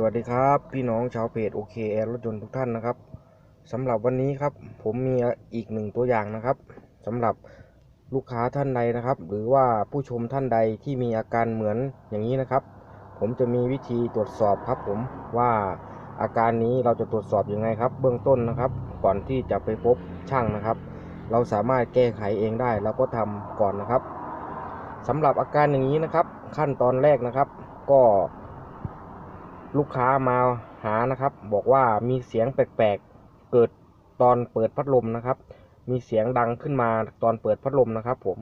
สวัสดีครับพี่น้องชาวเพจโอเคแอร์รถยนต์ทุกท่านนะครับสำหรับวันนี้ครับผมมีอีกหนึ่งตัวอย่างนะครับสำหรับลูกค้าท่านใดนะครับหรือว่าผู้ชมท่านใดที่มีอาการเหมือนอย่างนี้นะครับผมจะมีวิธีตรวจสอบครับผมว่าอาการนี้เราจะตรวจสอบยังไงครับเบื้องต้นนะครับก่อนที่จะไปพบช่างนะครับเราสามารถแก้ไขเองได้เราก็ทำก่อนนะครับสำหรับอาการอย่างนี้นะครับขั้นตอนแรกนะครับก็ลูกค้ามาหานะครับบอกว่ามีเสียงแปลกๆเกิดตอนเปิดพัดลมนะครับมีเสียงดังขึ้นมาตอนเปิดพัดลมนะครับผม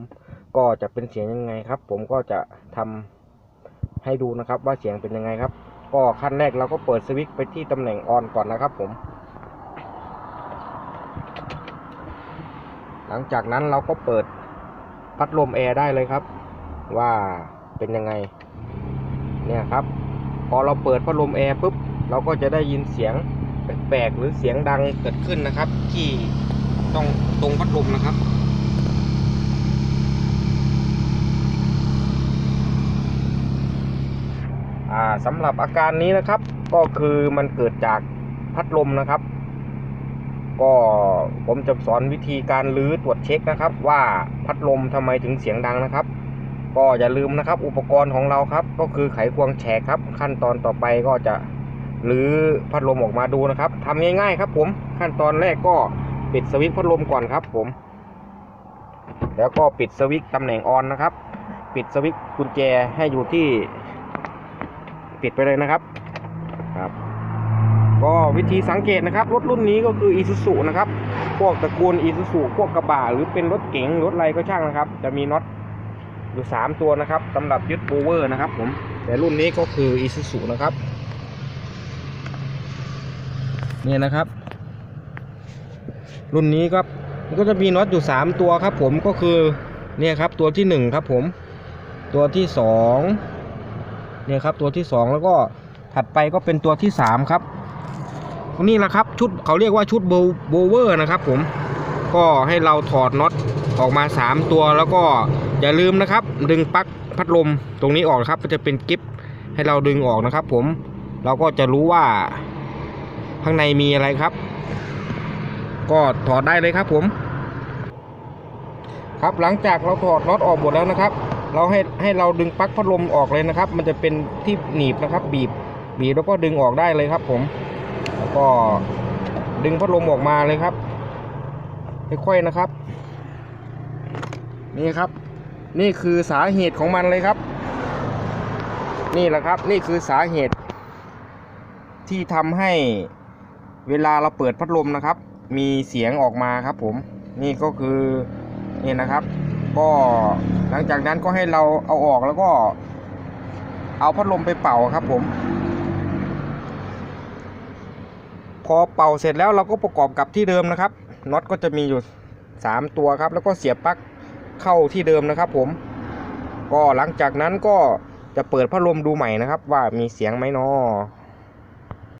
ก็จะเป็นเสียงยังไงครับผมก็จะทำให้ดูนะครับว่าเสียงเป็นยังไงครับก็ขั้นแรกเราก็เปิดสวิตช์ไปที่ตำแหน่งออนก่อนนะครับผมหลังจากนั้นเราก็เปิดพัดลมแอร์ได้เลยครับว่าเป็นยังไงเนี่ยครับพอเราเปิดพัดลมแอร์ปุ๊บเราก็จะได้ยินเสียงแปลกๆหรือเสียงดังเกิดขึ้นนะครับที่ตรงพัดลมนะครับสำหรับอาการนี้นะครับก็คือมันเกิดจากพัดลมนะครับก็ผมจะสอนวิธีการรื้อตรวจเช็คนะครับว่าพัดลมทำไมถึงเสียงดังนะครับก็อย่าลืมนะครับอุปกรณ์ของเราครับก็คือไขควงแฉกครับขั้นตอนต่อไปก็จะรื้อพัดลมออกมาดูนะครับทำง่ายๆครับผมขั้นตอนแรกก็ปิดสวิตช์พัดลมก่อนครับผมแล้วก็ปิดสวิตช์ตำแหน่งออนนะครับปิดสวิตช์กุญแจให้อยู่ที่ปิดไปเลยนะครับก็วิธีสังเกตนะครับรถรุ่นนี้ก็คือ Isuzu นะครับพวกตระกูล Isuzu พวกกระบะหรือเป็นรถเก๋งรถอะไรก็ช่างนะครับจะมีน็อตอยู่3ตัวนะครับสำหรับยึดโบเวอร์นะครับผมแต่รุ่นนี้ก็คือ Isuzu นะครับเนี่ยนะครับรุ่นนี้ครับก็จะมีน็อตอยู่3ตัวครับผมก็คือเนี่ยครับตัวที่1ครับผมตัวที่2เนี่ยครับตัวที่2แล้วก็ถัดไปก็เป็นตัวที่3ครับนี่แหละครับชุดเขาเรียกว่าชุดโบเวอร์นะครับผมก็ให้เราถอดน็อตออกมา3ตัวแล้วก็อย่าลืมนะครับดึงปลั๊กพัดลมตรงนี้ออกครับก็จะเป็นกิ๊บให้เราดึงออกนะครับผมเราก็จะรู้ว่าข้างในมีอะไรครับก็ถอดได้เลยครับผมครับหลังจากเราถอดน็อตออกหมดแล้วนะครับเราให้เราดึงปลั๊กพัดลมออกเลยนะครับมันจะเป็นที่หนีบนะครับบีบแล้วก็ดึงออกได้เลยครับผมแล้วก็ดึงพัดลมออกมาเลยครับค่อยๆนะครับนี่ครับนี่คือสาเหตุของมันเลยครับนี่แหละครับนี่คือสาเหตุที่ทำให้เวลาเราเปิดพัดลมนะครับมีเสียงออกมาครับผมนี่ก็คือนี่นะครับก็หลังจากนั้นก็ให้เราเอาออกแล้วก็เอาพัดลมไปเป่าครับผมพอเป่าเสร็จแล้วเราก็ประกอบกับที่เดิมนะครับน็อตก็จะมีอยู่3ตัวครับแล้วก็เสียบปลั๊กเข้าที่เดิมนะครับผมก็หลังจากนั้นก็จะเปิดพัดลมดูใหม่นะครับว่ามีเสียงไหมเนาะ